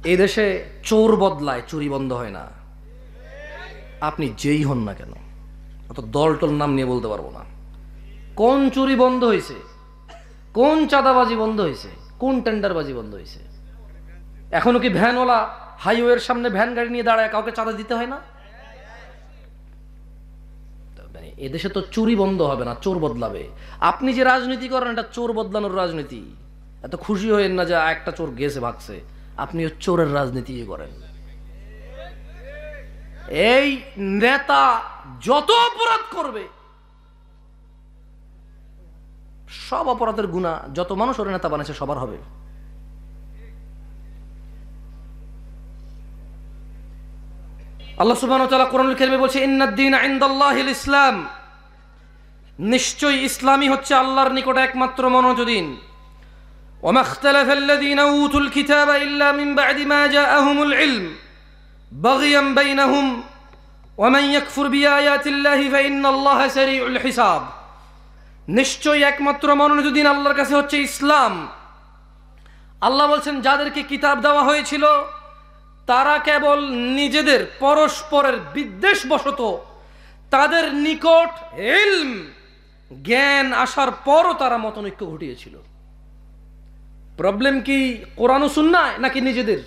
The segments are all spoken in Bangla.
এই দেশে চোর বদলায়, চুরি বন্ধ হয় না। আপনি যেই হন না কেন, অত দল টল নাম নিয়ে বলতে পারবো না। কোন চুরি বন্ধ হয়েছে, কোন চাঁদাবাজি বন্ধ হয়েছে, কোন টেন্ডারবাজি বন্ধ হয়েছে? এখনো কি ভ্যানওয়ালা হাইওয়ের সামনে ভ্যান গাড়ি নিয়ে দাঁড়ায় কাউকে চাঁদা দিতে হয় না? এদেশে তো চুরি বন্ধ হবে না, চোর বদলাবে। আপনি যে রাজনীতি করেন এটা চোর বদলানোর রাজনীতি। এত খুশি হয়েন না যে একটা চোর গেছে ভাগছে, আপনিও চোরের রাজনীতি করেন। এই নেতা যত অপরাধ করবে, সব অপরাধের গুনাহ যত মানুষ ওর নেতা বানাচ্ছে সবার হবে। আল্লাহ সুবহানাহু ওয়া তাআলা কোরআনুল কারীমে বলছে, ইন্নাদ-দীনা ইনদাল্লাহিল ইসলাম, নিশ্চয়ই ইসলামই হচ্ছে আল্লাহর নিকটে একমাত্র মনোনীত দ্বীন। ওয়া মাখতালাফাল্লাযীনা উতুল কিতাবা ইল্লা মিন বা'দি মা জাআহুমুল ইলম বাগিয়ান বাইনাহুম ওয়া মান ইয়াকফুর বিআয়াতিল্লাহি ফাইন্নাল্লাহা সারিউল হিসাব। নিশ্চয়ই একমাত্র মনোনীত দ্বীন আল্লাহর কাছে হচ্ছে ইসলাম। আল্লাহ বলছেন, যাদেরকে কিতাব দেওয়া হয়েছিল তারা কেবল নিজেদের পরস্পরের বিদ্বেষবশত তাদের নিকট ইলম জ্ঞান আসার পরও তারা মতনৈক্য ঘটিয়েছিল। প্রবলেম কি কোরআন ও সুন্নাহ নাকি নিজেদের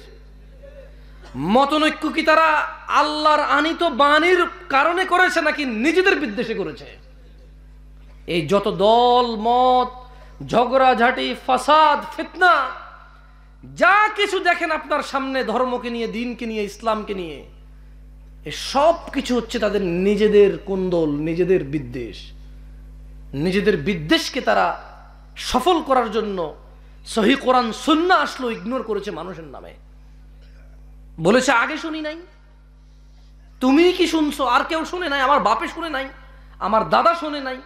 মতনৈক্য? কি তারা আল্লাহর আনিত বাণীর কারণে করেছে নাকি নিজেদের বিদ্বেষে করেছে? এই যত দল মত, ঝগড়াঝাটি, ফাসাদ, ফিতনা যা কিছু দেখেন আপনার সামনে ধর্মকে নিয়ে, দ্বীনকে নিয়ে, ইসলামকে নিয়ে, এ সব কিছু হচ্ছে তাদের নিজেদের কোন্দল, নিজেদের বিদ্বেষ। নিজেদের বিদ্বেষকে তারা সফল করার জন্য সহিহ কোরআন সুন্নাহ আসলো ইগনোর করেছে মানুষের নামে। বলেছে আগে শুনি নাই, তুমি কি শুনছো? আর কেউ শুনে নাই, আমার বাপে শুনে নাই, আমার দাদা শুনে নাই,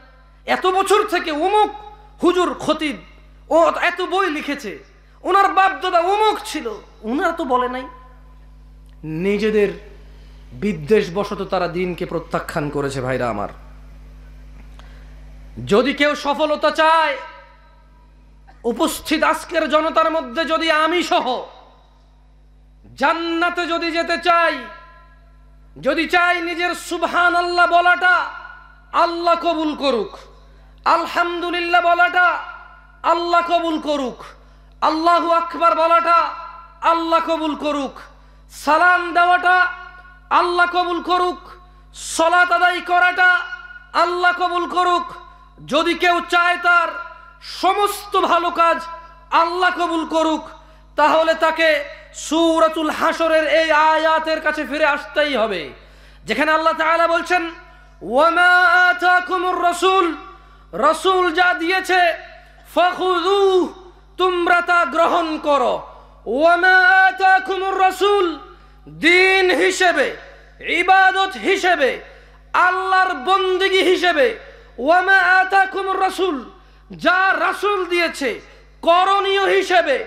এত বছর থেকে অমুক হুজুর খতিব ও এত বই লিখেছে, ওনার বাপ দাদা অমুক ছিল, ওনারা তো বলে নাই। নিজেদের বিদ্বেষ বশত তারা দ্বীনকে প্রত্যাখ্যান করেছে। ভাইরা আমার, যদি কেউ সফলতা চায়, উপস্থিত আজকের জনতার মধ্যে যদি আমি সহ জান্নাতে যদি যেতে চাই, যদি চাই নিজের সুবহানাল্লাহ বলাটা আল্লাহ কবুল করুক, আলহামদুলিল্লাহ বলাটা আল্লাহ কবুল করুক, আল্লাহু আকবার বলাটা আল্লাহ কবুল করুক, সালাম দেওয়াটা আল্লাহ কবুল করুক, সালাত আদায় করাটা আল্লাহ কবুল করুক, যদি কেউ চায় তার সমস্ত ভালো কাজ আল্লাহ কবুল করুক, তাহলে তাকে সূরাতুল হাশরের এই আয়াতের কাছে ফিরে আসতেই হবে, যেখানে আল্লাহ তাআলা বলছেন, ওয়া মা আতাকুমুর রাসূল, রাসূল যা দিয়েছে, ফাখুযুহু, তোমরা তা গ্রহণ করো। ওয়া মা আতাকুমুর রাসূল, দ্বীন হিসেবে, ইবাদত হিসেবে, আল্লাহর বন্দেগী হিসেবে, ওয়া মা আতাকুমুর রাসূল, যা রাসূল দিয়েছে করণীয় হিসেবে,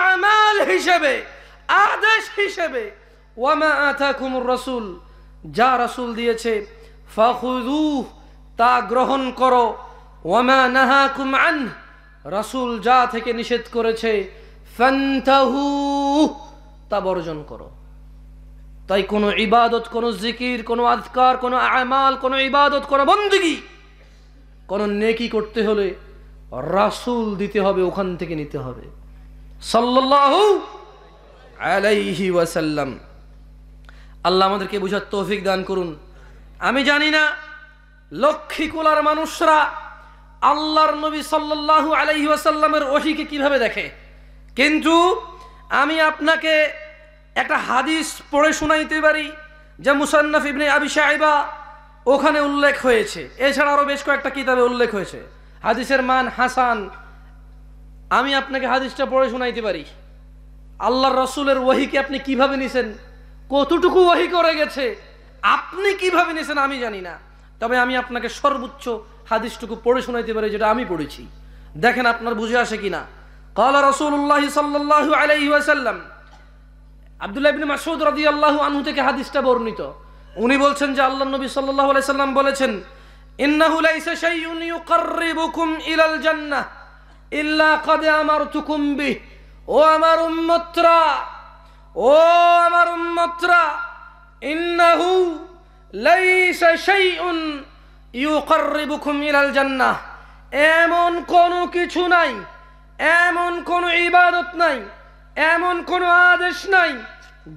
আমাল হিসেবে, আদেশ হিসেবে, ওয়া মা আতাকুমুর রাসূল, যা রাসূল দিয়েছে, ফাখুযুহু, তা গ্রহণ করো, ওয়া মা নাহাকুম আনহু, রাসূল যা থেকে নিষেধ করেছে, ফান্তাহু, তা বর্জন করো। তাই কোনো ইবাদত, কোনো জিকির, কোনো আযকার, কোনো আমাল, কোনো ইবাদত, কোনো বন্দেগী, কোনো নেকি করতে হলে রাসূল দিতে হবে, ওখান থেকে নিতে হবে সাল্লাল্লাহু আলাইহি ওয়াসাল্লাম। আল্লাহ আমাদেরকে বুঝার তৌফিক দান করুন। আমি জানি না লক্ষ্মীকুলার মানুষরা আল্লাহর নবী সাল্লাল্লাহু আলাইহি ওয়াসাল্লামের ওহীকে কিভাবে দেখে, কিন্তু আমি আপনাকে একটা হাদিস পড়ে শোনাইতে পারি যা মুসান্নাফ ইবনে আবি শাইবা ওখানে উল্লেখ হয়েছে, এছাড়া আরো বেশ কয়েকটা কিতাবে উল্লেখ হয়েছে। হাদিসের মান হাসান। আমি আপনাকে হাদিসটা পড়ে শোনাইতে পারি। আল্লাহর রাসূলের ওহীকে আপনি কিভাবে নিছেন, কতটুকু ওহী করে গেছে, আপনি কিভাবে নিছেন আমি জানি না, তবে আমি আপনাকে সর্বোচ্চ হাদিসটুকু পড়ে শোনাইতে পারি যেটা আমি পড়েছি। দেখেন আপনার বুঝে আসে কিনা। ক্বালা রাসূলুল্লাহ সাল্লাল্লাহু আলাইহি ওয়াসাল্লাম, আব্দুল্লাহ ইবনে মাসউদ রাদিয়াল্লাহু আনহু থেকে হাদিসটা বর্ণিত। উনি বলছেন যে আল্লাহর নবী সাল্লাল্লাহু আলাইহি সাল্লাম বলেছেন, ইন্নাহু লাইসা শাইউন ইউকাররিবুকুম ইলাল জান্নাহ ইল্লা ক্বাদ আমারতুকুম বিহি। ও আমার উম্মতরা, ও আমার উম্মতরা, ইন্নাহু লাইসা শাইউন ইউকাররিবুকুম ইলাল জান্নাহ, এমন কোনো কিছু নাই, এমন কোনো ইবাদত নাই, এমন কোনো আদেশ নাই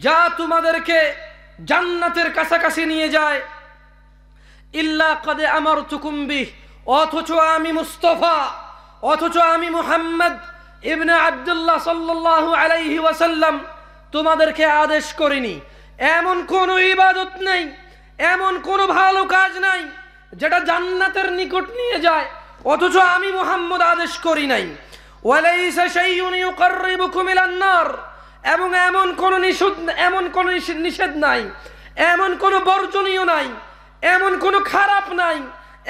যা তোমাদেরকে জান্নাতের কাছাকাছি নিয়ে যায়। ইল্লা কাদ আমারতুকুম বিহ, অথচ আমি মুস্তাফা, অথচ আমি মুহাম্মদ ইবনে আব্দুল্লাহ সাল্লাল্লাহু আলাইহি ওয়াসাল্লাম তোমাদেরকে আদেশ করিনি। এমন কোনো ইবাদত নেই, এমন কোনো ভালো কাজ নাই যেটা জান্নাতের নিকট নিয়ে যায়, অথচ আমি মুহাম্মদ আদেশ করি নাই। ওয়ালাইসা শাইউন ইউকাররিবুকুম ইলান নার, এবং এমন কোনো নিষেধ নাই, এমন কোনো বর্জনীয় নাই, এমন কোনো খারাপ নাই,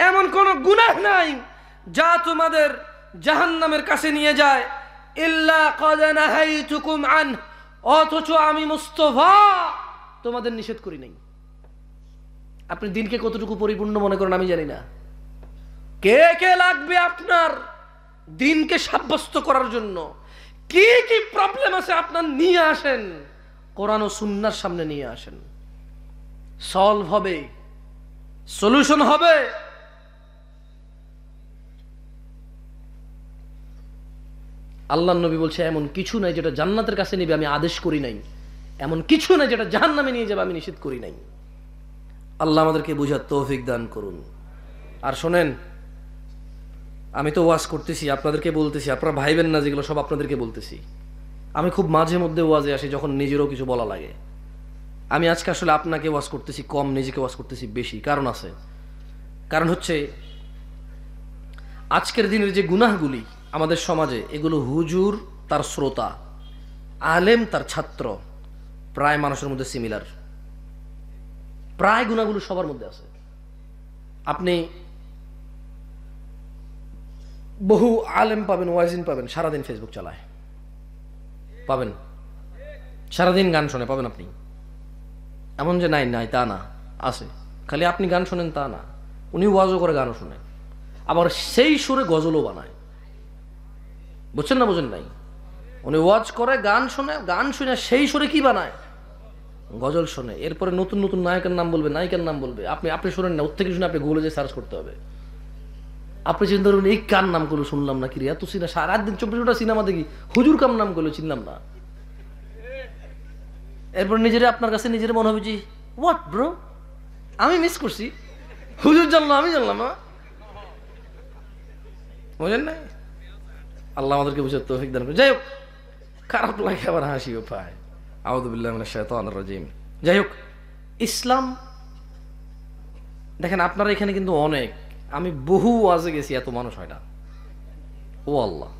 এমন কোনো গুনাহ নাই যা তোমাদের জাহান্নামের কাছে নিয়ে যায়। ইল্লা ক্বাদ নাহাইতুকুম আন, অথচ আমি মুস্তাফা তোমাদের নিষেধ করি নাই। আপনি দিনকে কতটুকু পরিপূর্ণ মনে করেন আমি জানি না। কে কে লাগবে আপনার দিনকে সাব্যস্ত করার জন্য? কি কি প্রবলেম আছে আপনার নিয়ে আসেন, কোরআন ও সুন্নাহর সামনে নিয়ে আসেন, সলভ হবে, সলিউশন হবে। আল্লাহর নবী বলছে এমন কিছু নাই যেটা জান্নাতের কাছে নেবে আমি আদেশ করি নাই, এমন কিছু নাই যেটা জাহান্নামে নিয়ে যাবে আমি নিষেধ করি নাই। আল্লাহ আমাদেরকে বুঝার তৌফিক দান করুন। আর শোনেন, আমি তো ওয়াজ করতেছি, আপনাদেরকে বলতেছি, আপনারা ভাইবেন না যেগুলো সব আপনাদেরকে বলতেছি। আমি খুব মাঝে মধ্যে ওয়াজে আসি যখন নিজেরও কিছু বলা লাগে। আমি আজকে আসলে আপনাকে ওয়াজ করতেছি কম, নিজেকে ওয়াজ করতেছি বেশি। কারণ আছে, কারণ হচ্ছে আজকের দিনের যে গুনাহগুলি আমাদের সমাজে, এগুলো হুজুর তার শ্রোতা, আলেম তার ছাত্র, প্রায় মানুষের মধ্যে সিমিলার। প্রায় গুনাহগুলো সবার মধ্যে আছে। আপনি বহু আলেম পাবেন, ওয়াজিন পাবেন, সারাদিন ফেসবুক চালায়, পাবেন সারাদিন গান শোনে, পাবেন আপনি। এমন যে নাই নাই তা না, আছে। খালি আপনি গান শোনেন তা না, উনি ওয়াজও করে, গানও শোনে, আবার সেই সুরে গজলও বানায়। বুঝছেন না বুঝেন নাই? উনি ওয়াজ করে, গান শোনে, গান শুনে সেই সুরে কি বানায়? গজল শোনে। এরপরে নতুন নতুন নায়কের নাম বলবে, নায়িকার নাম বলবে। আপনি শোনেন না, ওর থেকে শুনে আপনি গুগলে যে সার্চ করতে হবে। আপনি চিন্তা করুন, এই কার নাম গুলো শুনলাম না, কি এত সিনেমা, সারাদিন 24 ঘন্টা সিনেমা দেখি, হুজুর কাম নাম গুলো চিনলাম না। এরপর নিজের আপনার কাছে নিজের মনে হবে যে হোয়াট ব্রো, আমি মিস করছি, হুজুর জানলাম আমি জানলাম না। বুঝেন নাই? আল্লাহ আমাদেরকে বুঝার তৌফিক দান করে। যাই হোক, খারাপ লাগে আবার হাসিও পায়। আউযু বিল্লাহি মিনাশ শাইতানির রাজিম। যাই হোক, ইসলাম দেখেন, আপনারা এখানে কিন্তু অনেক, আমি বহু ওয়াজে গেছি, এত মানুষ হয় না। ও আল্লাহ,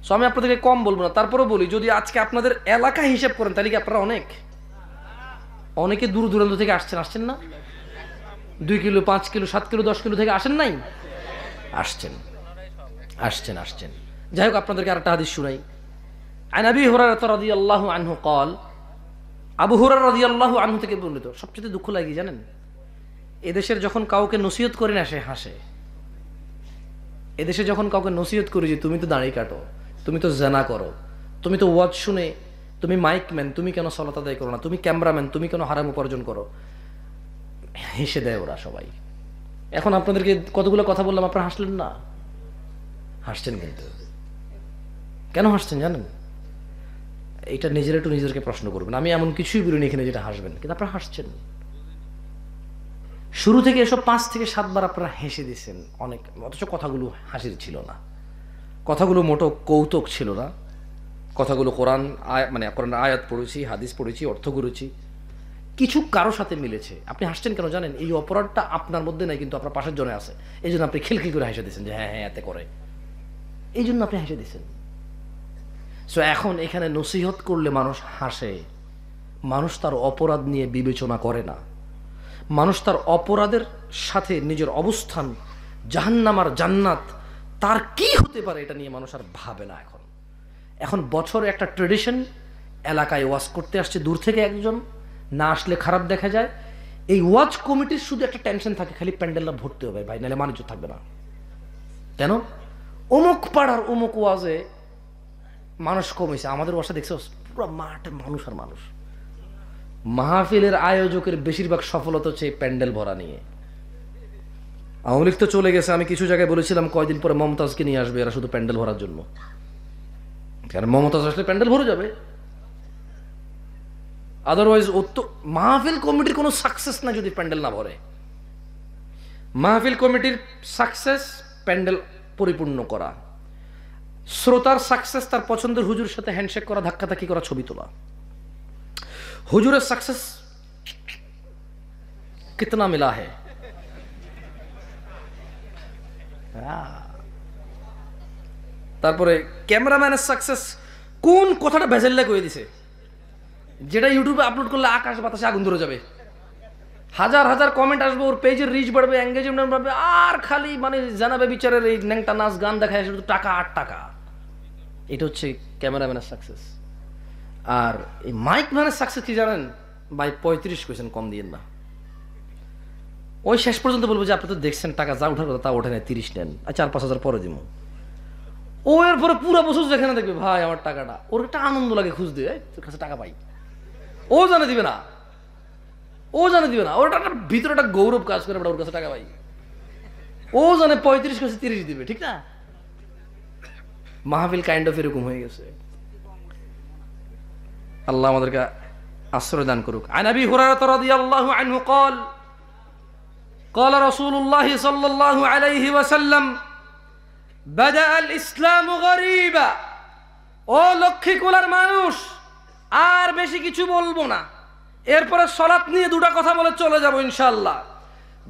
সো আমি আপনাদেরকে কম বলবো না, তারপরেও বলি, যদি আজকে আপনাদের এলাকা হিসাব করেন তাহলে কি আপনারা অনেকে দূর দূরান্ত থেকে আসছেন না? 2 কিলো, 5 কিলো, 7 কিলো, 10 কিলো থেকে আসেন নাই? আসছেন। যাই হোক, আপনাদেরকে আরেকটা হাদিস শুনাই। আন আবি হুরায়রা রাদিয়াল্লাহু আনহু قال, আবু হুরায়রা রাদিয়াল্লাহু আনহু থেকে বর্ণিত। সবচেয়ে দুঃখ লাগে জানেন, এদেশের যখন কাউকে নসিহত করি না, সে হাসে। এদেশে যখন কাউকে নসিহত করি যে তুমি তো দাড়ি কাটো, তুমি তো জেনা করো, তুমি তো ওয়াজ শুনে, তুমি মাইকম্যান, তুমি কেন সালাত আদায় করো না, তুমি ক্যামেরাম্যান, তুমি কেন হারাম উপার্জন করো, হেসে দেয় ওরা সবাই। এখন আপনাদেরকে কতগুলো কথা বললাম, আপনারা হাসলেন না? হাসছেন কিন্তু। কেন হাসছেন জানেন? এটা একটু নিজেদেরকে প্রশ্ন করবেন। আমি এমন কিছুই বলিনি এখানে যেটা হাসবেন, কিন্তু আপনারা হাসছেন। শুরু থেকে এসব 5 থেকে 7 বার আপনারা হেসে দিচ্ছেন অনেক, অথচ কথাগুলো হাসির ছিল না, কথাগুলো মোটো কৌতুক ছিল না, কথাগুলো কোরআন আয়াত পড়েছি, হাদিস পড়েছি, অর্থ করেছি, কিছু কারো সাথে মিলেছে। আপনি হাসছেন কেন জানেন? এই অপরাধটা আপনার মধ্যে নাই, কিন্তু আপনার পাশের জনে আছে। এই জন্য আপনি খিলখিল করে হেসে দিচ্ছেন যে হ্যাঁ এতে করে, এই জন্য আপনি হেসে দিচ্ছেন। সো এখন এখানে নসিহত করলে মানুষ হাসে, মানুষ তার অপরাধ নিয়ে বিবেচনা করে না, মানুষ তার অপরাধের সাথে নিজের অবস্থান, জাহান্নাম আর জান্নাত তার কি হতে পারে এটা নিয়ে মানুষ আর ভাবে না। এখন বছরে একটা ট্রেডিশন, এলাকায় ওয়াজ করতে আসছে দূর থেকে একজন, না আসলে খারাপ দেখা যায়। এই ওয়াজ কমিটির শুধু একটা টেনশন থাকে, খালি প্যান্ডেলটা ভর্তি হবে ভাই, নাহলে মানুষ থাকবে না। কেন? অমুক পাড়ার অমুক ওয়াজে মানুষ কমেছে, আমাদের ওয়াজে দেখছো পুরো মাঠে মানুষ আর মানুষ। মাহফিলের আয়োজকের বেশিরভাগ সফলতা হচ্ছে প্যান্ডেল ভরা নিয়ে। আওয়ামী লীগ তো চলে গেছে, আমি কিছু জায়গায় বলেছিলাম কয়দিন পরে মমতাজকে নিয়ে আসবে এরা শুধু প্যান্ডেল ভরার জন্য, কারণ মমতাজ আসলে প্যান্ডেল ভরে যাবে। আদারওয়াইজ ও তো মাহফিল কমিটির কোনো সাকসেস না যদি প্যান্ডেল না ভরে। মাহফিল কমিটির সাকসেস প্যান্ডেল পরিপূর্ণ করা, শ্রোতার সাকসেস তার পছন্দের হুজুরের সাথে হ্যান্ডশেক করা, ধাক্কাধাক্কি করা, ছবি তোলা। হুজুরের সাকসেস কিতনা মিলা হে। তারপরে ক্যামেরাম্যানের সাকসেস কোন কথাটা ভেজাল্লা করে দিছে, যেটা ইউটিউবে আপলোড করলে আকাশ বাতাসে আগুন ধরে যাবে, হাজার হাজার কমেন্ট আসবে, ওর পেজের রিচ বাড়বে, এঙ্গেজমেন্ট বাড়বে, আর খালি মানে জানাবে বিচারের এই ন্যাংটা নাচ গান দেখায় শুধু টাকা আর টাকা। এটা হচ্ছে ক্যামেরাম্যানের সাকসেস। আর এই মাইক ম্যানের সাকসেস কি জানেন ভাই? 35 কোয়েশ্চেন কম দিয়েন না। ওই শেষ পর্যন্ত বলবো যে আপনি তো দেখছেন টাকা যা ওঠার কথা তা ওঠে নেয়, 30 নেন, আর 4-5 হাজার পরে দিব। ও এরপরে পুরো বছর যেখানে দেখবে ভাই আমার টাকাটা, ওর একটা আনন্দ লাগে খুঁজতে, তোর কাছে টাকা পাই। ও জানে দিবে না, ও জানে দিবে না, ওর একটা ভিতরে একটা গৌরব কাজ করে ওর কাছে টাকা পাই। ও জানে 35 কাছে 30 দিবে, ঠিক না? মাহফিল কাইন্ড অফ এরকম হয়ে গেছে। আল্লাহ আমাদেরকে আশ্রয় দান করুক। আন আবি হুরায়রা রাদিয়াল্লাহু আনহু قال قال رسول الله صلى الله عليه وسلم بدأ الإسلام غريبا। ও লক্ষ্মীকুলার মানুষ, আর বেশি কিছু বলবো না, এরপরে সালাত নিয়ে দুটো কথা বলে চলে যাব ইনশাআল্লাহ।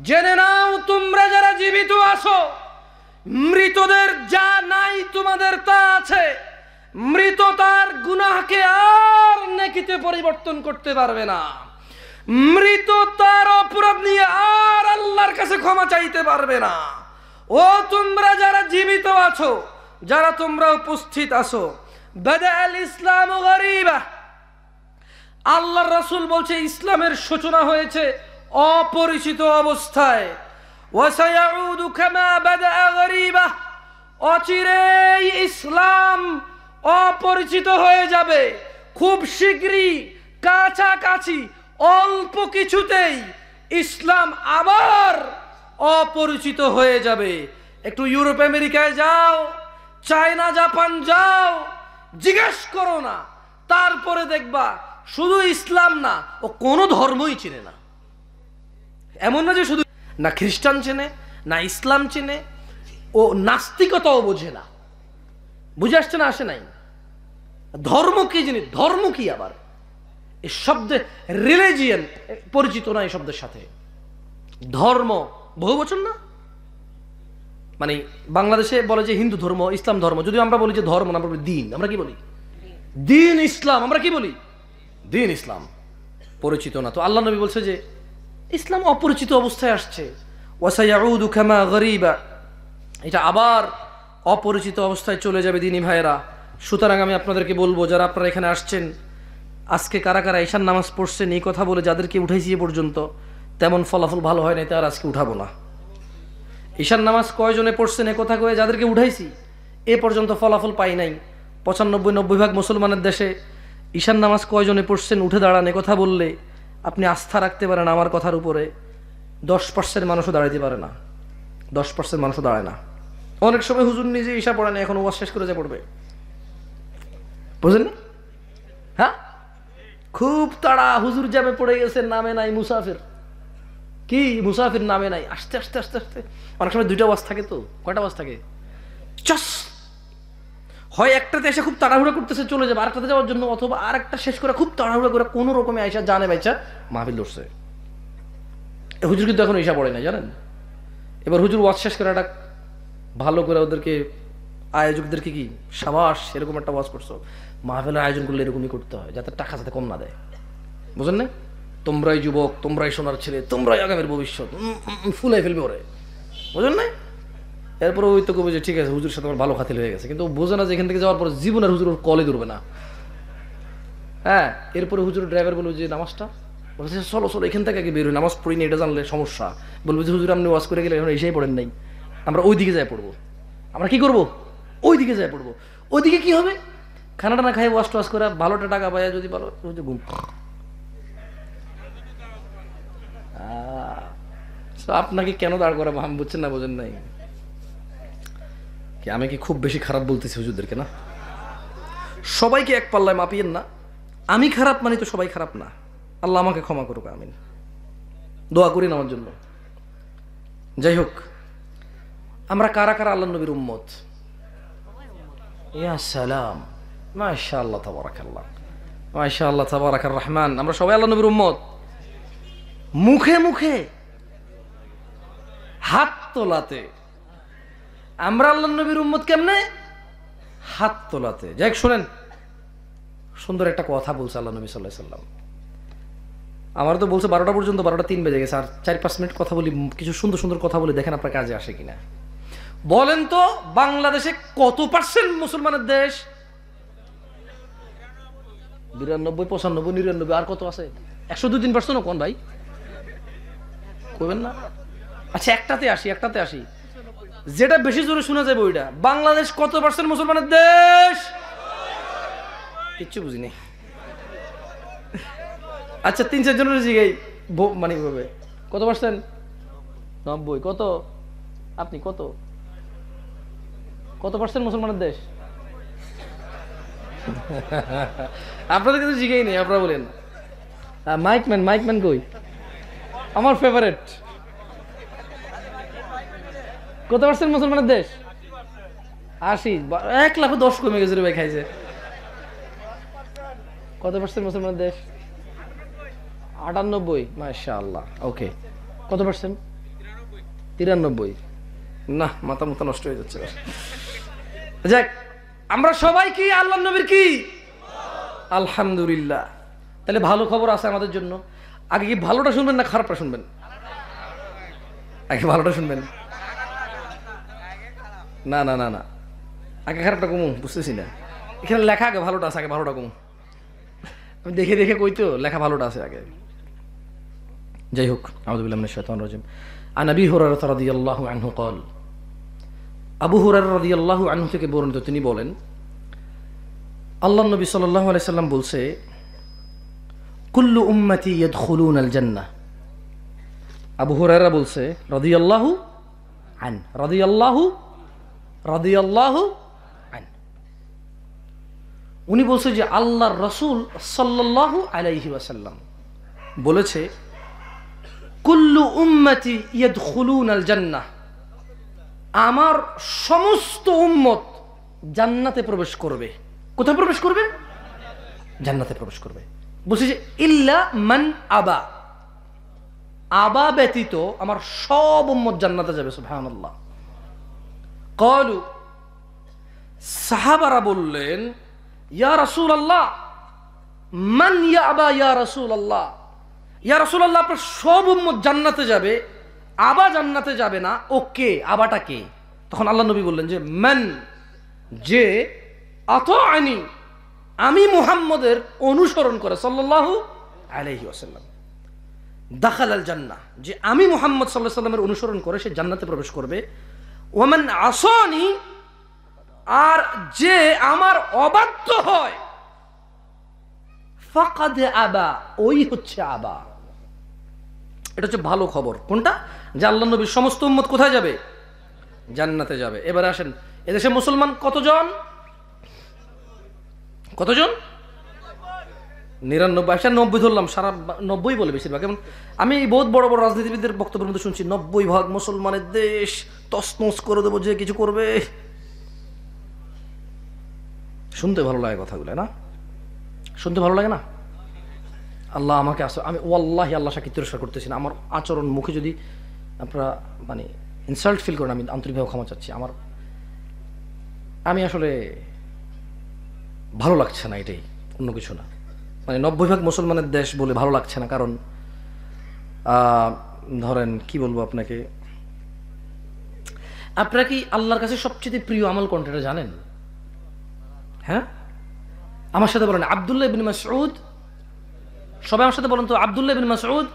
জেনে নাও তোমরা যারা জীবিত আছো, মৃতদের যা নাই তোমাদের তা আছে। মৃত তার গুনাহকে আর নেকিতে পরিবর্তন করতে পারবে না। মৃত তার অপরাধ নিয়ে আর আল্লাহর কাছে ক্ষমা চাইতে পারবে না। ও তোমরা যারা জীবিত আছো, যারা তোমরা উপস্থিত আছো, বাদাল ইসলাম গরিবা, আল্লাহর রাসূল বলছে ইসলামের সূচনা হয়েছে অপরিচিত অবস্থায়। ওয়াসায়াউদু কামা বাদা গরিবা, অচিরেই ইসলাম অপরিচিত হয়ে যাবে। খুব শীঘ্রই, কাছাকাছি, অল্প কিছুতেই ইসলাম আবার অপরিচিত হয়ে যাবে। একটু ইউরোপ আমেরিকায় যাও, চায়না জাপান যাও, জিজ্ঞেস করো না, তারপরে দেখবা শুধু ইসলাম না, ও কোনো ধর্মই চেনে না। এমন না যে শুধু না খ্রিস্টান চেনে, না ইসলাম চেনে, ও নাস্তিকতাও বোঝে না। বুঝে আসছে না? আসে নাই? ধর্ম কি জিনিস? ধর্ম কি আবার? এই শব্দে রিলিজিয়ান পরিচিত না এই শব্দের সাথে। ধর্ম বহু বচন না, মানে বাংলাদেশে বলে যে হিন্দু ধর্ম, ইসলাম ধর্ম, যদিও আমরা বলি যে ধর্ম না, আমরা বলি দিন। আমরা কি বলি? দিন ইসলাম। আমরা কি বলি? দিন ইসলাম। পরিচিত না। তো আল্লাহ নবী বলছে যে ইসলাম অপরিচিত অবস্থায় আসছে। ওয়াসায়াউদু কামা গরিবা, এটা আবার অপরিচিত অবস্থায় চলে যাবে দিনী ভাইয়েরা। সুতরাং আমি আপনাদেরকে বলবো, যারা আপনারা এখানে আসছেন, আজকে কারা কারা ঈশান নামাজ পড়ছেন, এই কথা বলে যাদেরকে উঠাইছি এ পর্যন্ত তেমন ফলাফল ভালো হয় নাই, তার আজকে উঠাবো না। ঈশান নামাজ কয়জনে পড়ছেন এ কথা কয়ে যাদেরকে উঠাইছি এ পর্যন্ত ফলাফল পাই নাই। 95-90 মুসলমানের দেশে ঈশান নামাজ কয়জনে পড়ছেন উঠে দাঁড়ান এ কথা বললে আপনি আস্থা রাখতে পারেন আমার কথার উপরে। 10% মানুষও দাঁড়াইতে পারে না, 10% মানুষও দাঁড়ায় না। অনেক সময় হুজুর নিজে ঈশা পড়ে না, এখন ওয়াজ শেষ করে যা পড়বে, বুঝলেন? হ্যাঁ, খুব তাড়া, হুজুর যাবে পড়ে গেছে, নামে নাই, মুসাফির। কি মুসাফির? নামে নাই, আস্তে আস্তে আস্তে আস্তে। অনেক সময় 2টা ওয়াজ থাকে। তো কয়টা ওয়াজ থাকে? চাস হয় একটাতে এসে খুব তাড়াহুড়া করতেছে চলে যাবে আরেকটাতে যাওয়ার জন্য, অথবা আরেকটা শেষ করে খুব তাড়াহুড়া করে কোনো রকমে আইসা জানে বাইচা মাহফিল ধরছে। হুজুর কিন্তু এখন ঈশা পড়ে নাই, জানেন? এবার হুজুর ওয়াজ শেষ করে একটা ভালো করে ওদেরকে, আয়োজকদেরকে কি সাবাস, এরকম একটা ওয়াজ করছো। মাহফিলের আয়োজন করলে এরকমই করতে হয়, যাতে টাকা যাতে কম না দেয়, বুঝলেন না? তোমরাই যুবক, তোমরাই সোনার ছেলে, তোমরাই আগামীর ভবিষ্যৎ, ফুলাই ফেলবে ওরে, বুঝলেন না? এরপরে ওই তো কবে যে ঠিক আছে হুজুর সাথে আমার ভালো খাতিল হয়ে গেছে, কিন্তু বোঝে না যে এখান থেকে যাওয়ার পর জীবনের হুজুর কলে ধরবে না। হ্যাঁ, এরপরে হুজুর ড্রাইভার বলবো যে নামাজটা, বলছে চলো চলো এখান থেকে আগে বের হই, নামাজ পড়িনি এটা জানলে সমস্যা। বলবো যে হুজুর আপনি ওয়াজ করে গেলে এখন এসেই পড়েন নাই, আমরা ওই দিকে যাই পড়বো। আমরা কি করবো? ওই দিকে যাই পড়বো। ওইদিকে কি হবে? খানাটা না খাই ওয়াশ টোয়াশ করে ভালোটা টাকা পায় যদি ভালো ঘুম। আপনাকে কেন দাঁড় করা আমি বুঝছেন না, বোঝেন নাই কি? আমি কি খুব বেশি খারাপ বলতেছি হুজুরদেরকে? না, সবাইকে এক পাল্লায় মাপিয়েন না। আমি খারাপ মানে তো সবাই খারাপ না। আল্লাহ আমাকে ক্ষমা করুক, আমিন। দোয়া করি আমার জন্য। যাই হোক, আমরা কারা কারা আল্লাহ নবীর উম্মত? ইয়া সালাম, মাশাআল্লাহ তাবারাকাল্লাহ, মাশাআল্লাহ তাবারাকার রহমান। আমরা সবাই আল্লাহ নবীর উম্মত। মুখে মুখে হাত তোলাতে আমরা আল্লাহ নবীর উম্মত কেমনে? হাত তোলাতে। যাই শোনেন, সুন্দর একটা কথা বলছে আল্লাহ নবী সাল্লাল্লাহু আলাইহি সাল্লাম। আমার তো বলছে 12টা পর্যন্ত, 12টা 3 বেজে গেছে, আর 4-5 মিনিট কথা বলি, কিছু সুন্দর সুন্দর কথা বলি, দেখেন আপনার কাজে আসে কিনা। বলেন তো, বাংলাদেশে কত পার্সেন্ট মুসলমানের দেশ? 92, 95, 99, আর কত আছে? 102-3% কোন ভাই কইবেন না? আচ্ছা, একটাতে আসি, যেটা বেশি জোরে শোনা যাবে ওইটা। বাংলাদেশ কত পার্সেন্ট মুসলমানের দেশ? কিচ্ছু বুঝিনি। আচ্ছা, 3-4 জনের জিগাই মানে ভাবে কত পার্সেন্ট? 90। কত? আপনি কত পার্সেন্ট মুসলমানের দেশ? আপনাদের কিন্তু জিগাই নেই, আপনারা বলেন। মাইকম্যান কই? আমার ফেভারিট। কত পার্সেন্ট মুসলমানের দেশ? 80। 1,10,000 কমে গেছে রে ভাই, খাইছে। কত পার্সেন্ট মুসলমানের দেশ? 98। মাশাআল্লাহ, ওকে। কত পার্সেন্ট? 93। না, মাথা মুথা নষ্ট হয়ে যাচ্ছে। যাক, আমরা সবাই কি আল্লাহ নবীর কি? আলহামদুলিল্লাহ। তাহলে ভালো খবর আছে আমাদের জন্য। আগে কি ভালোটা শুনবেন না খারাপটা শুনবেন? আগে ভালোটা শুনবেন। না না না না, আগে খারাপটা কমু, বুঝতেছি না। এখানে লেখা আগে ভালোটা আছে, আগে ভালোটা কমু। আমি দেখে দেখে কই তো লেখা ভালোটা আছে আগে। যাই হোক, আউযু বিল্লাহি মিনাশ শাইতানির রাজিম। আন আবি হুরায়রা রাদিয়াল্লাহু আনহু قال, আবু হুরায়রা রাদিয়াল্লাহু আনহু থেকে বর্ণিত, তিনি বলেন, আল্লাহর নবী সাল্লাল্লাহু আলাইহি সাল্লাম বলছে, কুল্লু উম্মতি ইয়াদখুলুনাল জান্নাহ। আবু হুরায়রা বলছে রাদিয়াল্লাহু আন, রাদিয়াল্লাহু আন। উনি বলছে যে আল্লাহর রাসূল সাল্লাল্লাহু আলাইহি ওয়াসাল্লাম বলেছে, কুল্লু উম্মতি ইয়াদখুলুনাল জান্নাহ, আমার সমস্ত উম্মত জান্নাতে প্রবেশ করবে। কোথায় প্রবেশ করবে? জান্নাতে প্রবেশ করবে। বলছে যে ইল্লা মান আবা, আবা ব্যতীত আমার সব উম্মত জান্নাতে যাবে। সুবহানাল্লাহ। ক্বালু, সাহাবারা বললেন, ইয়া রাসূলুল্লাহ, মান ইয়াবা ইয়া রাসূলুল্লাহ, ইয়া রাসূলুল্লাহ, আপনার সব উম্মত জান্নাতে যাবে, আবা জান্নাতে যাবে না, ও কে? আবাটা কে? তখন আল্লাহ নবী বললেন যে মান, যে আতাআনি, আমি মুহাম্মদের অনুসরণ করে, সাল্লাল্লাহু আলাইহি ওয়াসাল্লাম, দাখালাল জান্নাহ, যে আমি মুহাম্মদ সাল্লাল্লাহু আলাইহি ওয়াসাল্লামের অনুসরণ করে সে জান্নাতে প্রবেশ করবে। ওয়ামান আসানি, আর যে আমার অবাধ্য হয়, ফাকাদ আবা, ওই হচ্ছে আবা। এটা হচ্ছে ভালো খবর। কোনটা? যে আল্লাহ নবীর সমস্ত উম্মত কোথায় যাবে? জান্নাতে যাবে। এবারে আসেন, এদেশে মুসলমান কতজন? 99। আচ্ছা, 90 ধরলাম, সারা 90 বলে বেশিরভাগ। এবং আমি বহুত বড় বড় রাজনীতিবিদদের বক্তব্যের মধ্যে শুনছি 90% মুসলমানের দেশ, তছনছ করে দেবো যে কিছু করবে। শুনতে ভালো লাগে কথাগুলো, না? শুনতে ভালো লাগে না? আল্লাহ আমাকে আমি ওয়াল্লাহি আল্লাহ সাক্ষী তিরস্কার করতেছি না। আমার আচরণ, মুখে যদি আপনারা মানে ইনসাল্ট ফিল করেন, আমি আন্তরিকভাবে ক্ষমা চাচ্ছি। আমি আসলে ভালো লাগছে না, এটাই, অন্য কিছু না। মানে 90% মুসলমানের দেশ বলে ভালো লাগছে না। কারণ ধরেন কি বলবো আপনাকে, আপনারা কি আল্লাহর কাছে সবচেয়ে প্রিয় আমল কোনটা এটা জানেন? হ্যাঁ, আমার সাথে বলেন। আব্দুল্লাহ ইবনে মাসউদ, সবাই আমার সাথে বলেন তো, আব্দুল্লাহ ইবনে মাসউদ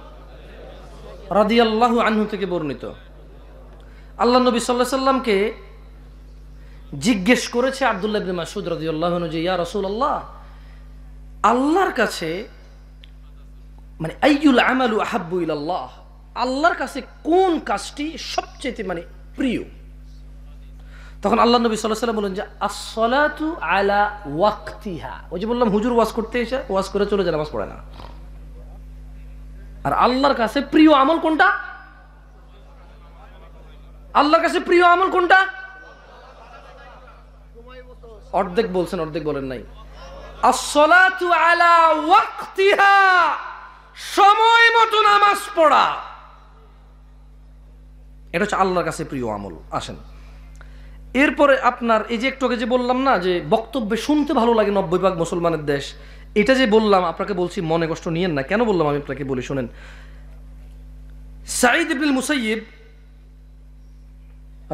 রাদিয়াল্লাহু আনহু থেকে বর্ণিত, আল্লাহ নবী সাল্লাল্লাহু আলাইহি সাল্লামকে জিজ্ঞেস করেছে আব্দুল্লাহ ইবনে মাসউদ রাদিয়াল্লাহু আনহু যে, ইয়া রাসূলুল্লাহ, আল্লাহর কাছে মানে আইয়ুল আমালু আহাব্বু ইলাল্লাহ, আল্লাহর কাছে কোন কাজটি সবচেয়ে মানে প্রিয়? তখন আল্লাহ নবী সাল্লাল্লাহু আলাইহি ওয়াসাল্লাম বলেন যে আস-সালাতু আলা ওয়াক্তিহা। ওই যে বললাম হুজুর ওয়াজ করতে এসে ওয়াজ করে চলে যায়, নামাজ পড়ে না। আর আল্লাহর কাছে প্রিয় আমল কোনটা? আল্লাহর কাছে প্রিয় আমল কোনটা? অর্ধেক বলছেন, অর্ধেক বলেন নাই। আস-সালাতু আলা ওয়াক্তিহা, সময় মতো নামাজ পড়া, এটা হচ্ছে আল্লাহর কাছে প্রিয় আমল। আসেন এরপরে আপনার এই যে একটু আগে যে বললাম না যে বক্তব্যে শুনতে ভালো লাগে 90% মুসলমানের দেশ, এটা যে বললাম আপনাকে বলছি মনে কষ্ট নিয়েন না। কেন বললাম আমি আপনাকে বলি শুনেন। সাঈদ ইবনুল মুসাইয়িব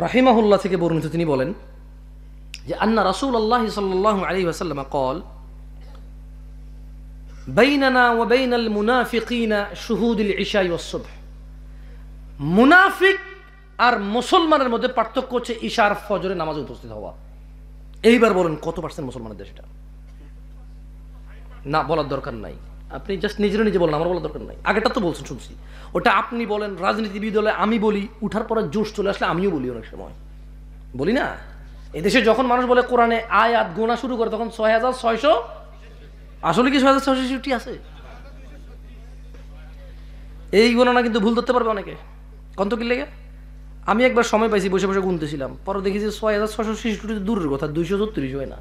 রাহিমাহুল্লাহ থেকে বর্ণিত, তিনি বলেন যে আন্না রাসূলুল্লাহ সাল্লাল্লাহু আলাইহি ওয়াসাল্লাম قال বাইনানা ওয়া বাইনাল মুনাফিকিনা শুহুদুল ইশা ওয়াস সুবহ। মুনাফিক আর মুসলমানের মধ্যে পার্থক্য হচ্ছে ইশা আর ফজরের নামাজে উপস্থিত হওয়া। এইবার বলেন কত পার্সেন্ট মুসলমানের দেশ এটা? না বলার দরকার নাই, আপনি জাস্ট নিজেরা নিজে বলেন, আমার বলার দরকার নাই। আগেটা তো বলছেন শুনছি, ওটা আপনি বলেন, রাজনীতিবিদ হলে আমি বলি, উঠার পরে জোশ চলে আসলে আমিও বলি, অনেক সময় বলি না। এদেশে যখন মানুষ বলে কোরআনে আয়াত গোনা শুরু করে তখন 6600, আসলে কি 6666 আছে? এই গণনা কিন্তু ভুল ধরতে পারবে অনেকে। কত কি লেগে? আমি একবার সময় পাইছি, বসে বসে গুনতেছিলাম, পরে দেখি যে 6666 দূরের কথা, 234 হয় না।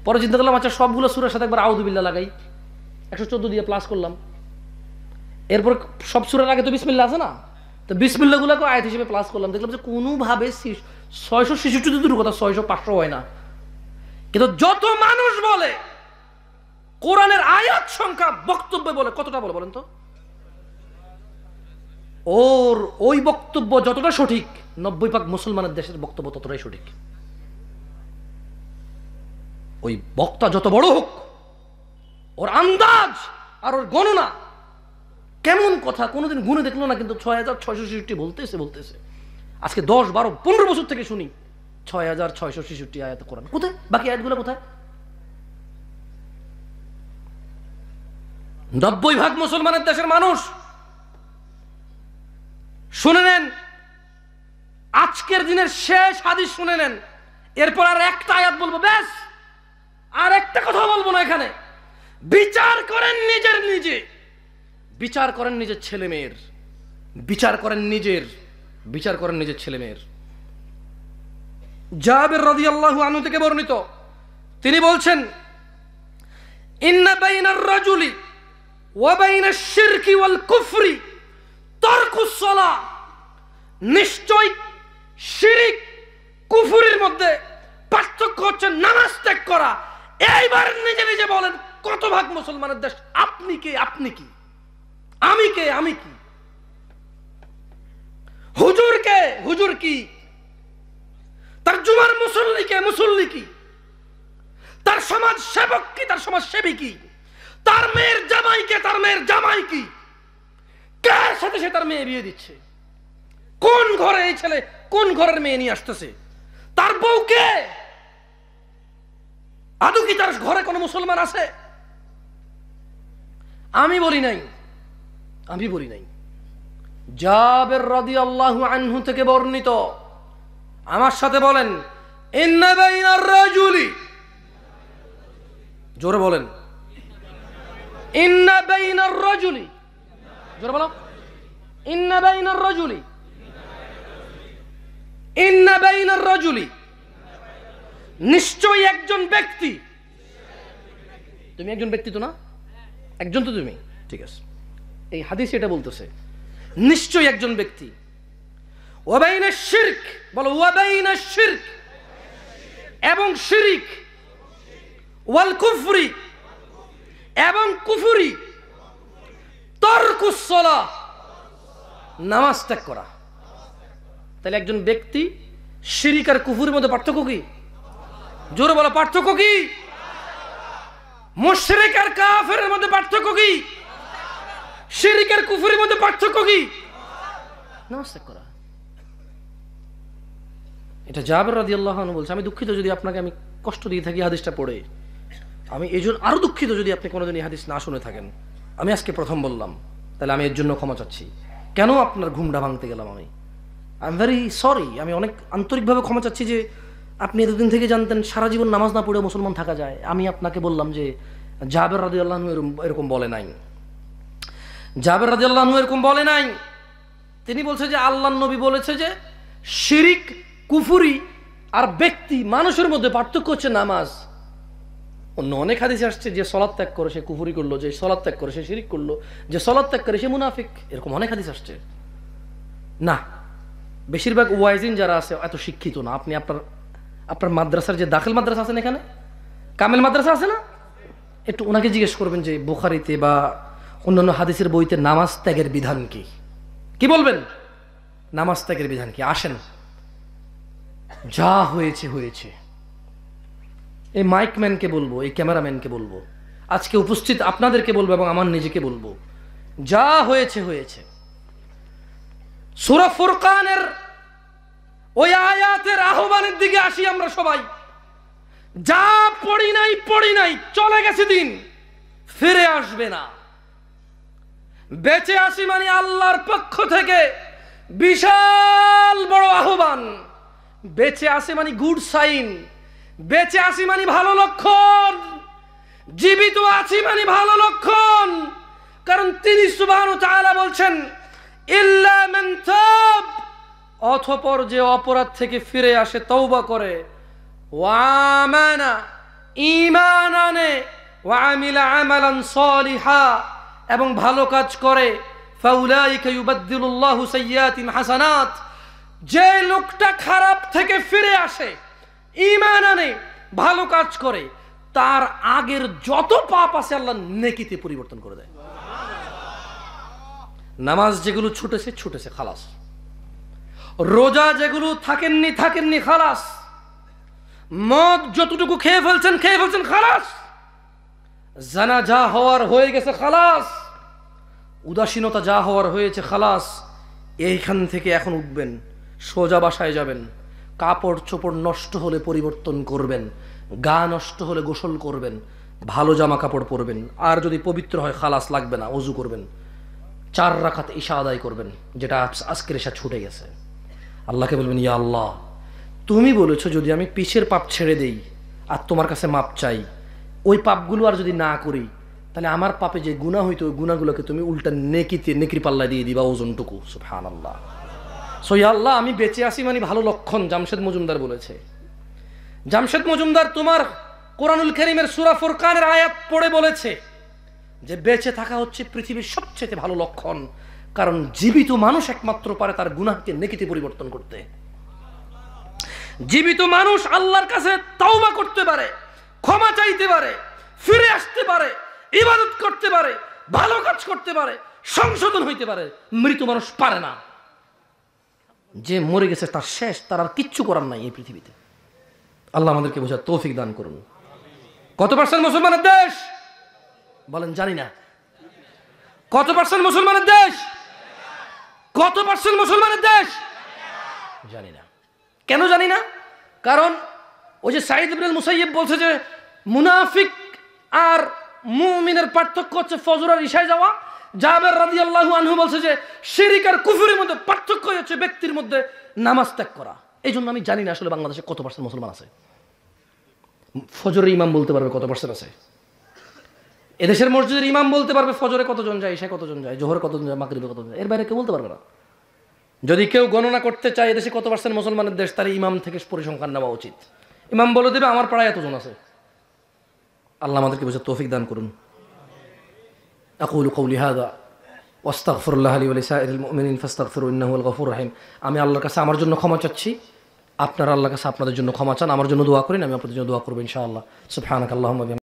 পরে চিন্তা করলাম আচ্ছা সবগুলো সূরার সাথে একবার আউযু বিল্লাহ লাগাই, 114 দিয়ে প্লাস করলাম। এরপর সব সূরার আগে তো বিসমিল্লাহ আছে না, তো বিসমিল্লাহ গুলোকে আয়াত হিসেবে প্লাস করলাম, দেখলাম যে কোনোভাবে 666 দূরের কথা 600 500 হয় না। কিন্তু যত মানুষ বলে কোরআনের আয়াত সংখ্যা বক্তব্যে বলে কতটা বলে বলেন তো? ওর ওই বক্তব্য যতটা সঠিক 90% মুসলমানের দেশের বক্তব্য ততটাই সঠিক। ওই বক্তা যত বড় হোক, ওর আন্দাজ আর ওর গণনা কেমন কথা কোনোদিন গুনে দেখলো না, কিন্তু 6666 বলতেছে। আজকে 10 12 15 বছর থেকে শুনি 6666 আয়াত কোরআন। কোথায় বাকি আয়াতগুলো কোথায়? 90% মুসলমানের দেশের মানুষ শুনে নেন, আজকের দিনের শেষ হাদিস শুনে নেন, এরপর আর একটা আয়াত বলবো, ব্যাস আর একটা কথা বলবো না। এখানে বিচার করেন নিজে, বিচার করেন নিজের ছেলে মেয়ের, বিচার করেন নিজের ছেলে মেয়ের। জাবের রাদিয়াল্লাহু আনহু থেকে বর্ণিত, তিনি বলছেন ইন্না বাইনার রাজুলি ওয়া বাইনাশ শিরকি ওয়াল কুফরি তারকুস সালাহ। নিশ্চয় শিরিক কুফরির মধ্যে পার্থক্য হচ্ছে নামাজ ত্যাগ করা। এইবার নিজে নিজে বলেন কত ভাগ মুসলমানের দেশ? আপনি কে? আপনি কি? আমি কে? আমি কি? হুজুর কে? হুজুর কি? তার জুমার মুসল্লি কে? মুসল্লি কি? তার সমাজ সেবক কি? তার সমাজ সেবী কি? তার মেয়ের জামাই কে? তার মেয়ের জামাই কি? কার সাথে সে তার মেয়ে বিয়ে দিচ্ছে? কোন ঘরে এই ছেলে কোন ঘরের মেয়ে নিয়ে আসতেছে? তার বউ কে? আদৌ কি তার ঘরে কোনো মুসলমান আছে? আমি বলি নাই। জাবের রাদিয়াল্লাহু আনহু থেকে বর্ণিত, আমার সাথে বলেন ইন্না বাইনার রাজুলি, জোরে বলেন ইন্না বাইনার রাজুলি, জোরে বলো ইন্না বাইনার রাজুলি, ইন্না বাইনার রাজুলি, নিশ্চয়ই একজন ব্যক্তি। তুমি একজন ব্যক্তি তো না? একজন তো তুমি, ঠিক আছে। এই হাদিস এটা বলতেছে নিশ্চয়ই একজন ব্যক্তি। ওয়া বাইনা শিরক, বলো ওয়া বাইনা শিরক এবং শিরিক, ওয়াল কুফরি এবং কুফরি, তারকুস সালাহ নামাজ ত্যাগ করা। তাহলে একজন ব্যক্তি শিরিক আর কুফরের মধ্যে পার্থক্য কি? জোরে বলো পার্থক্য কি? মুশরিক আর কাফেরের মধ্যে পার্থক্য কি? শিরিক আর কুফরের মধ্যে পার্থক্য কি? নামাজ ত্যাগ করা। এটা জাবের রাদিয়াল্লাহু আনহু বলছে, আমি দুঃখিত যদি আপনাকে আমি কষ্ট দিয়ে থাকি হাদিসটা পড়ে, আমি এই জন্য আরো দুঃখিত যদি আপনি কোনোদিন এই হাদিস না শুনে থাকেন, আমি আজকে প্রথম বললাম, তাহলে আমি এর জন্য ক্ষমা চাচ্ছি। কেন আপনার ঘুমটা ভাঙতে গেলাম আমি, আই এম ভেরি সরি, আমি অনেক আন্তরিকভাবে ক্ষমা চাচ্ছি যে আপনি এতদিন থেকে জানতেন সারা জীবন নামাজ না পড়ে মুসলমান থাকা যায়। আমি আপনাকে বললাম যে জাবের রাদিয়াল্লাহু আনহু এরকম বলে নাই, জাবের রাদিয়াল্লাহু আনহু এরকম বলে নাই। তিনি বলছে যে আল্লাহর নবী বলেছে যে শিরিক, কুফরি আর ব্যক্তি মানুষের মধ্যে পার্থক্য হচ্ছে নামাজ। অন্য অনেক হাদিসে আসছে যে সালাত ত্যাগ করে সে কুফরি করলো, যে সালাত ত্যাগ করে সে শিরিক করলো, যে সালাত ত্যাগ করে সে মুনাফিক, এরকম অনেক হাদিস আসছে। না, বেশিরভাগ ওয়াইজিন যারা আছে এত শিক্ষিত না। আপনি আপনার মাদ্রাসার যে দাখিল মাদ্রাসা আছেন, এখানে কামেল মাদ্রাসা আছে না, একটু ওনাকে জিজ্ঞেস করবেন যে বুখারীতে বা অন্যান্য হাদিসের বইতে নামাজ ত্যাগের বিধান কি, কি বলবেন? নামাজ ত্যাগের বিধান কি? আসেন, যা হয়েছে হয়েছে। এই মাইকম্যানকে বলবো, এই ক্যামেরাম্যানকে বলবো, আজকে উপস্থিত আপনাদেরকে বলবো এবং আমার নিজেকে বলবো, যা হয়েছে হয়েছে। সূরা ফুরকানের ওই আয়াতের আহ্বানের দিকে আসি আমরা সবাই। যা পড়ি নাই, চলে গেছে দিন, ফিরে আসবে না। বেঁচে আসি মানে আল্লাহর পক্ষ থেকে বিশাল বড় আহ্বান। বেঁচে আসি মানে গুড সাইন, বেঁচে আসি মানে ভালো লক্ষণ, জীবিত আছি মানে ভালো লক্ষণ। কারণ তিনি সুবহানাহু ওয়া তাআলা বলছেন ইল্লা মান তাব, অতঃপর যে অপরাধ থেকে ফিরে আসে, তওবা করে, ওয়া আমানা, ঈমান আনে, ওয়া আমিলা আমালান সালিহা, এবং ভালো কাজ করে, ফাউলাইকা ইউবাদদিলুল্লাহু সাইয়্যাতিহিম হাসানাত, যে লোকটা খারাপ থেকে ফিরে আসে, ঈমান আনে, ভালো কাজ করে, তার আগের যত পাপ আছে আল্লাহ নেকিতে পরিবর্তন করে দেয়। নামাজ যেগুলো ছুটেছে খালাস, রোজা যেগুলো থাকেননি খালাস, মদ যতটুকু খেয়ে ফেলছেন খালাস, জানা যা হওয়ার হয়ে গেছে খালাস, উদাসীনতা যা হওয়ার হয়েছে খালাস। এইখান থেকে এখন উঠবেন, সোজা বাসায় যাবেন, কাপড় চোপড় নষ্ট হলে পরিবর্তন করবেন, গা নষ্ট হলে গোসল করবেন, ভালো জামা কাপড় পরবেন, আর যদি পবিত্র হয় খালাস লাগবে না, ওযু করবেন, 4 রাকাত ইশা আদায় করবেন, যেটা আজকের ইশা ছুটে গেছে। আল্লাহকে বলবেন, ইয়া আল্লাহ, তুমি বলেছো যদি আমি পিছের পাপ ছেড়ে দেই আর তোমার কাছে মাপ চাই, ওই পাপগুলো আর যদি না করি, তাহলে আমার পাপে যে গুনাহ হইতো ওই গুনাহগুলোকে তুমি উল্টা নেকির পাল্লা দিয়ে দিবা ওজনটুকু। সুবহানাল্লাহ। সো ইয়া আল্লাহ, আমি বেঁচে আসি মানে ভালো লক্ষণ, জামশেদ মজুমদার বলেছে। জামশেদ মজুমদার তোমার কোরআনুল কারীমের সূরা ফুরকানের আয়াত পড়ে বলেছে যে বেঁচে থাকা হচ্ছে পৃথিবীর সবচেয়ে ভালো লক্ষণ, কারণ জীবিত মানুষ একমাত্র পারে তার গুনাহকে নেকিতে পরিবর্তন করতে। জীবিত মানুষ আল্লাহর কাছে তওবা করতে পারে, ক্ষমা চাইতে পারে, ফিরে আসতে পারে, ইবাদত করতে পারে, ভালো কাজ করতে পারে, সংশোধন হইতে পারে। মৃত মানুষ পারে না। যে মরে গেছে তার শেষ, তার আর কিচ্ছু করার নাই এই পৃথিবীতে। আল্লাহ আমাদেরকে বোঝার তৌফিক দান করুন। কত পার্সেন্ট মুসলমানের দেশ বলেন? জানি না। কত পার্সেন্ট মুসলমানের দেশ? কত পার্সেন্ট মুসলমানের দেশ? জানি না। কেন জানি না? কারণ ওই যে সাঈদ ইবনে মুসাইয়্যিব বলছে যে মুনাফিক আর মুমিনের পার্থক্য হচ্ছে ফজর আর ইশায় যাওয়া। জাবের রাদিয়াল্লাহু আনহু বলছে যে শিরক আর কুফরের মধ্যে পার্থক্য হচ্ছে ব্যক্তির মধ্যে নামাজ ত্যাগ করা। এই জন্য আমি জানি না আসলে বাংলাদেশে কত পার্সেন্ট মুসলমান আছে। ফজরের ইমাম বলতে পারবে কত পার্সেন্ট আছে। এদেশের মসজিদের ইমাম বলতে পারবে ফজরে কতজন যায়, ইশায় কতজন যায়, জোহরে কতজন যায়, মাগরিবে কতজন যায়। এর বাইরে কেউ বলতে পারবে না। যদি কেউ গণনা করতে চায় এদেশে কত পার্সেন্ট মুসলমানের দেশ, তার ইমাম থেকে পরিসংখ্যান নেওয়া উচিত। ইমাম বলে দেবে আমার পাড়ায় এতজন আছে। আল্লাহ আমাদেরকে বুঝে তৌফিক দান করুন। আকুলু কওলি হাযা ওয়াস্তাগফিরুল্লাহ লি ওয়া লিসাইরিল মুমিনিন ফাস্তাগফিরু ইন্নাহু আল গফুরুর রহিম। আমি আল্লাহর কাছে আমার জন্য ক্ষমা চাচ্ছি, আপনারা আল্লাহর কাছে আপনাদের জন্য ক্ষমা চান, আমার জন্য দোয়া করেন, আমি আপনাদের জন্য দোয়া করব ইনশাআল্লাহ। সুবহানাকাল্লাহুম্মা